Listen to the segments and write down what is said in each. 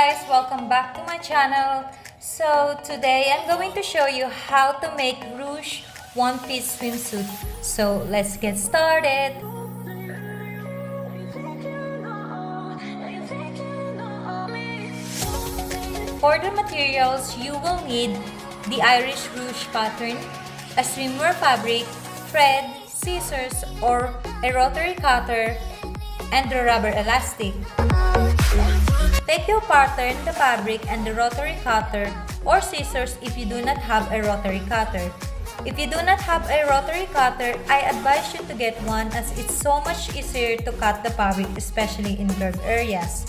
guys, welcome back to my channel. So today I'm going to show you how to make ruched one-piece swimsuit. So let's get started. For the materials, you will need the Irish ruched pattern, a swimwear fabric, thread, scissors or a rotary cutter, and the rubber elastic. Take your pattern, the fabric, and the rotary cutter or scissors if you do not have a rotary cutter. If you do not have a rotary cutter, I advise you to get one as it's so much easier to cut the fabric, especially in curved areas.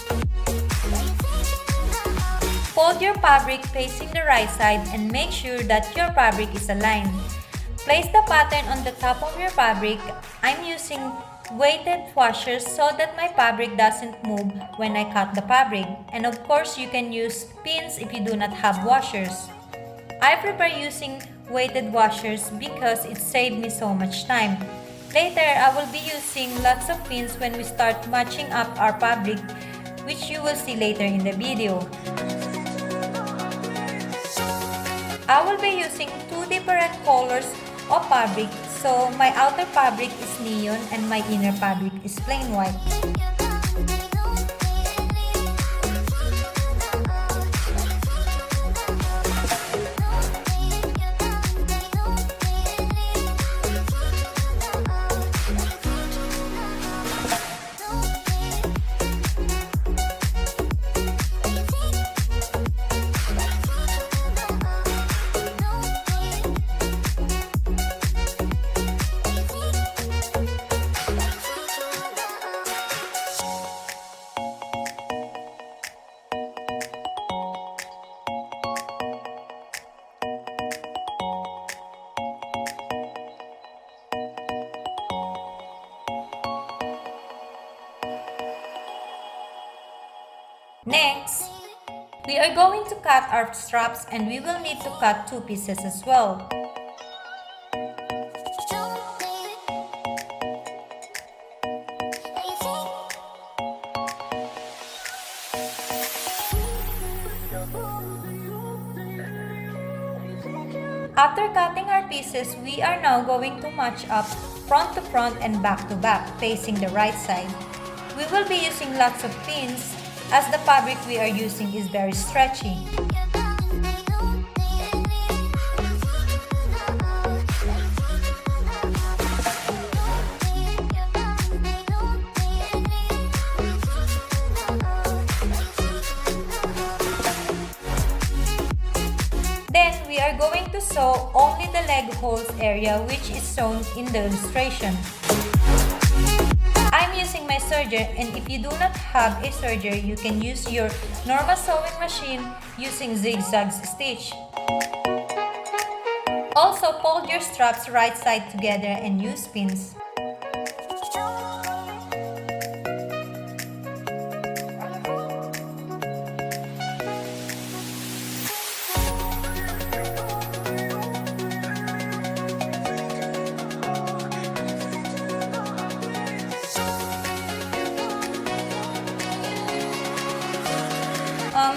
Fold your fabric facing the right side and make sure that your fabric is aligned. Place the pattern on the top of your fabric. I'm using weighted washers so that my fabric doesn't move when I cut the fabric. And of course, you can use pins if you do not have washers. I prefer using weighted washers because it saved me so much time. Later, I will be using lots of pins when we start matching up our fabric, which you will see later in the video. I will be using two different colors of fabric. So my outer fabric is neon and my inner fabric is plain white. Next, we are going to cut our straps and we will need to cut two pieces as well. After cutting our pieces, we are now going to match up front to front and back to back, facing the right side. We will be using lots of pins as the fabric we are using is very stretchy. Then we are going to sew only the leg holes area which is shown in the illustration. I'm using my serger, and if you do not have a serger, you can use your normal sewing machine using zigzag stitch. Also, fold your straps right side together and use pins.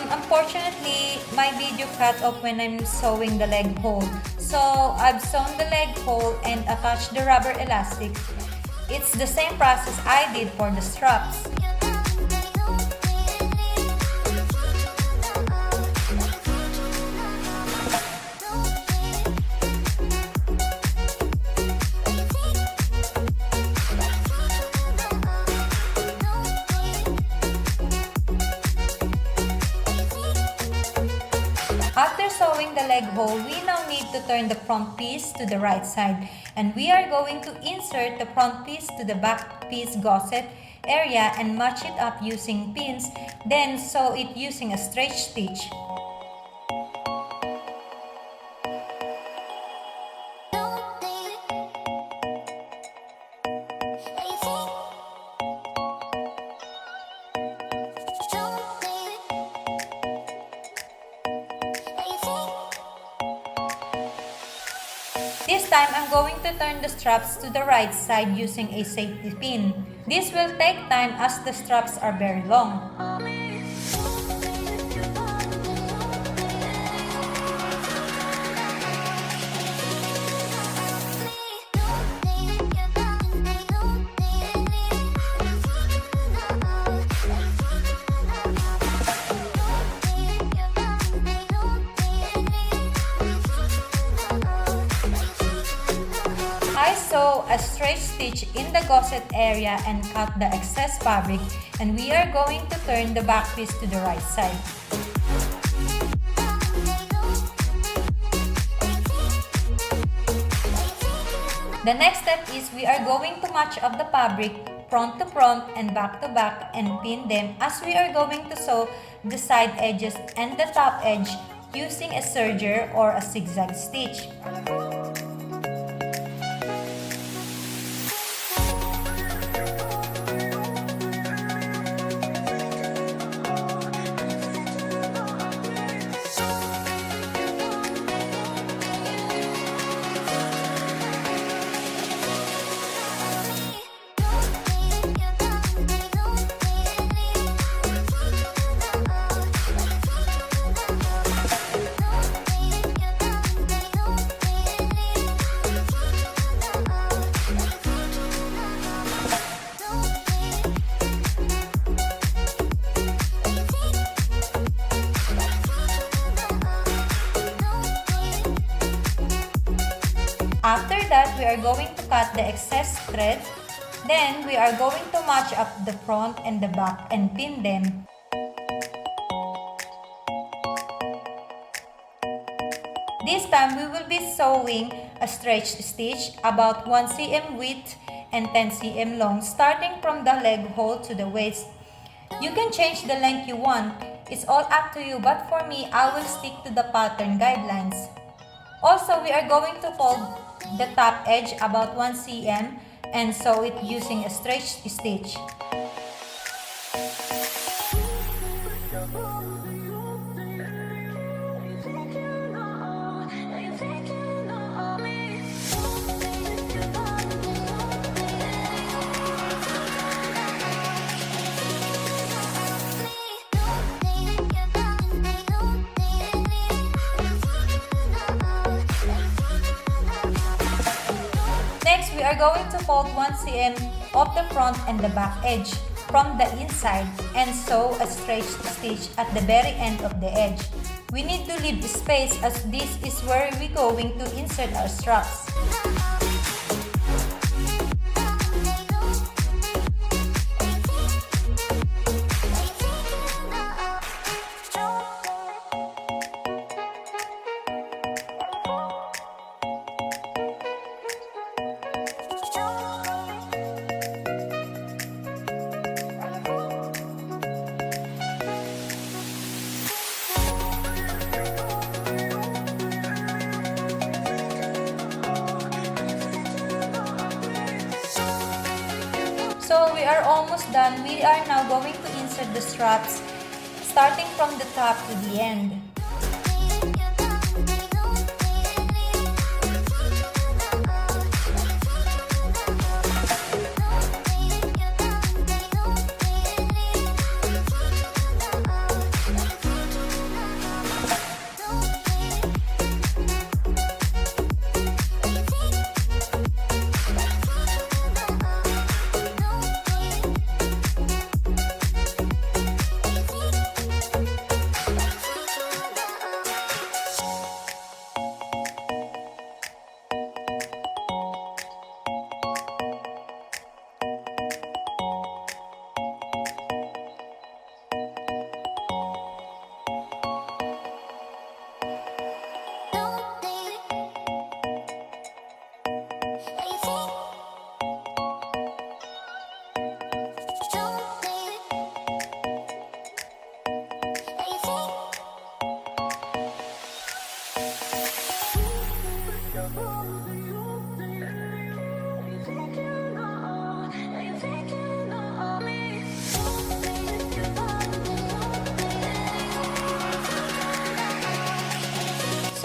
Unfortunately, my video cut off when I'm sewing the leg hole. So, I've sewn the leg hole and attached the rubber elastic. It's the same process I did for the straps. After sewing the leg hole, we now need to turn the front piece to the right side, and we are going to insert the front piece to the back piece gusset area and match it up using pins, then sew it using a stretch stitch. This time, I'm going to turn the straps to the right side using a safety pin. This will take time as the straps are very long. sew a straight stitch in the gusset area and cut the excess fabric, and we are going to turn the back piece to the right side. The next step is we are going to match up the fabric front to front and back to back and pin them, as we are going to sew the side edges and the top edge using a serger or a zigzag stitch. After that, we are going to cut the excess thread. Then, we are going to match up the front and the back and pin them. This time, we will be sewing a stretch stitch about 1 cm width and 10 cm long, starting from the leg hole to the waist. You can change the length you want. It's all up to you, but for me, I will stick to the pattern guidelines. Also, we are going to fold the top edge about 1 cm and sew it using a stretch stitch. Next, we are going to fold 1 cm of the front and the back edge from the inside and sew a stretch stitch at the very end of the edge. We need to leave space, as this is where we're going to insert our straps. So we are almost done. We are now going to insert the straps starting from the top to the end.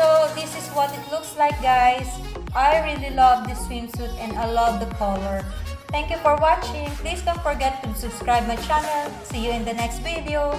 So this is what it looks like, guys. I really love this swimsuit and I love the color. Thank you for watching. Please don't forget to subscribe my channel. See you in the next video.